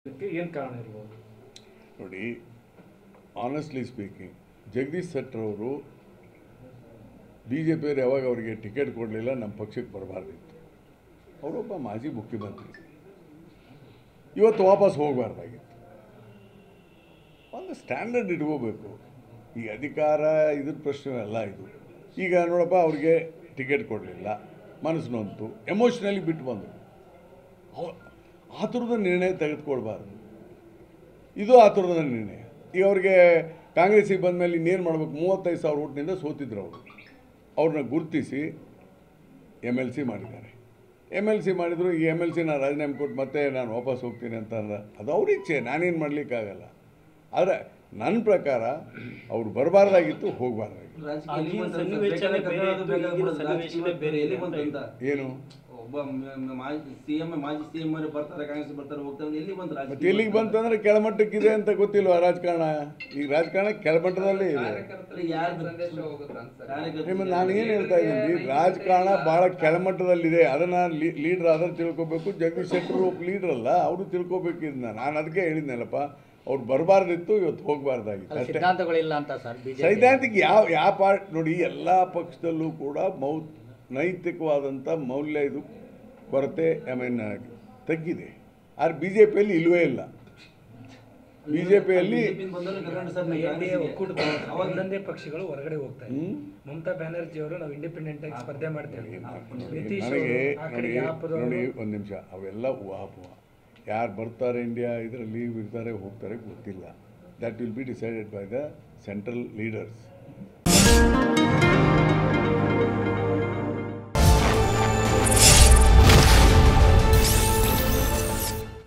ಏನು ಕಾರಣ ಇರ್ಬೋದು ನೋಡಿ. ಆನೆಸ್ಟ್ಲಿ ಸ್ಪೀಕಿಂಗ್, ಜಗದೀಶ್ ಶೆಟ್ಟರ್ ಅವರು BJPಯವರು ಯಾವಾಗ ಅವರಿಗೆ ಟಿಕೆಟ್ ಕೊಡಲಿಲ್ಲ, ನಮ್ಮ ಪಕ್ಷಕ್ಕೆ ಬರಬಾರ್ದಿತ್ತು. ಅವರೊಬ್ಬ ಮಾಜಿ ಮುಖ್ಯಮಂತ್ರಿ, ಇವತ್ತು ವಾಪಸ್ ಹೋಗಬಾರ್ದಾಗಿತ್ತು. ಒಂದು ಸ್ಟ್ಯಾಂಡರ್ಡ್ ಇಟ್ಕೋಬೇಕು. ಈ ಅಧಿಕಾರ ಇದ್ರ ಪ್ರಶ್ನೆ ಅಲ್ಲ ಇದು. ಈಗ ನೋಡಪ್ಪ, ಅವ್ರಿಗೆ ಟಿಕೆಟ್ ಕೊಡಲಿಲ್ಲ, ಮನಸ್ಸು ನೊಂತು ಎಮೋಷ್ನಲಿ ಬಿಟ್ಟು ಬಂದರು. ಆ ಥರದ ನಿರ್ಣಯ ತೆಗೆದುಕೊಳ್ಬಾರ್ದು. ಇದು ಆ ಥರದ ನಿರ್ಣಯ. ಈಗ ಅವ್ರಿಗೆ ಕಾಂಗ್ರೆಸ್ಸಿಗೆ ಬಂದ ಮೇಲೆ ಇನ್ನೇನು ಮಾಡಬೇಕು? 35,000 ಓಟ್ನಿಂದ ಸೋತಿದ್ರು ಅವರು. ಅವ್ರನ್ನ ಗುರುತಿಸಿ MLC ಮಾಡಿದ್ದಾರೆ. MLC ಮಾಡಿದ್ರು. ಈ MLC ನಾನು ರಾಜೀನಾಮೆ ಕೊಟ್ಟು ಮತ್ತೆ ನಾನು ವಾಪಸ್ ಹೋಗ್ತೀನಿ ಅಂತ ಅದು ಅವ್ರ ಇಚ್ಛೆ, ನಾನೇನು ಮಾಡಲಿಕ್ಕಾಗಲ್ಲ. ಆದರೆ ನನ್ನ ಪ್ರಕಾರ ಅವ್ರು ಬರಬಾರ್ದಾಗಿತ್ತು, ಹೋಗಬಾರ್ದಾಗಿತ್ತು. ಏನು ಮಾಜಿ ಸಿಎಂ ಬರ್ತಾರೆ, ಕಾಂಗ್ರೆಸ್ ಬರ್ತಾರೆ, ಹೋಗ್ತಾರೆ, ಎಲ್ಲಿ ಬಂದ್ರೆ ಮತ್ತೆ ಎಲ್ಲಿಗೆ ಬಂತಂದ್ರೆ ಕೆಳಮಟ್ಟಕ್ಕಿದೆ ಅಂತ ಗೊತ್ತಿಲ್ವಾ ರಾಜಕಾರಣ? ಈಗ ರಾಜಕಾರಣ ಕೆಳಮಟ್ಟದಲ್ಲೇ ಇದೆ. ನಾನು ಏನು ಹೇಳ್ತಾ ಇದ್ದೀನಿ, ರಾಜಕಾರಣ ಭಾಳ ಕೆಳಮಟ್ಟದಲ್ಲಿದೆ. ಅದನ್ನು ಲೀಡ್ರ್ ಆದ್ರೆ ತಿಳ್ಕೊಬೇಕು. ಜಗದೀಶ್ ಶೆಟ್ಟರು ಒಬ್ಬ ಲೀಡ್ರ್ ಅಲ್ಲ, ಅವರು ತಿಳ್ಕೊಬೇಕಿದ್ನ. ನಾನು ಅದಕ್ಕೆ ಹೇಳಿದ್ನಲ್ಲಪ್ಪ, ಅವ್ರು ಬರಬಾರ್ದಿತ್ತು, ಇವತ್ತು ಹೋಗಬಾರ್ದಾಗಿತ್ತು ಅಷ್ಟೇ. ಸಿದ್ಧಾಂತಗಳಿಲ್ಲ ಅಂತ ಸರ್. ಸೈದ್ಧಾಂತಿಕ ಯಾವ ಪಾರ್ಟ್ ನೋಡಿ, ಎಲ್ಲ ಪಕ್ಷದಲ್ಲೂ ಕೂಡ ನೈತಿಕವಾದಂಥ ಮೌಲ್ಯ ಇದು ಕೊರತೆ ತಗ್ಗಿದೆ. ಆದರೆ BJPಯಲ್ಲಿ ಇಲ್ಲವೇ ಇಲ್ಲ. BJPಯಲ್ಲಿ ಒಕ್ಕೂಟದ ಒಂದೊಂದೇ ಪಕ್ಷಗಳು ಹೊರಗಡೆ ಹೋಗ್ತಾ ಇದೆ. ಮಮತಾ ಬ್ಯಾನರ್ಜಿ ಅವರು ನಾವು ಇಂಡಿಪೆಂಡೆಂಟ್ ಆಗಿ ಸ್ಪರ್ಧೆ ಮಾಡ್ತೇವೆ. ನೋಡಿ ಒಂದು ನಿಮಿಷ, ಅವೆಲ್ಲ ಊಹಾಪೋಹ. ಯಾರು ಬರ್ತಾರೆ ಇಂಡಿಯಾ ಇದರಲ್ಲಿ ಇರ್ತಾರೆ ಹೋಗ್ತಾರೆ ಗೊತ್ತಿಲ್ಲ. That will be decided by the central leaders.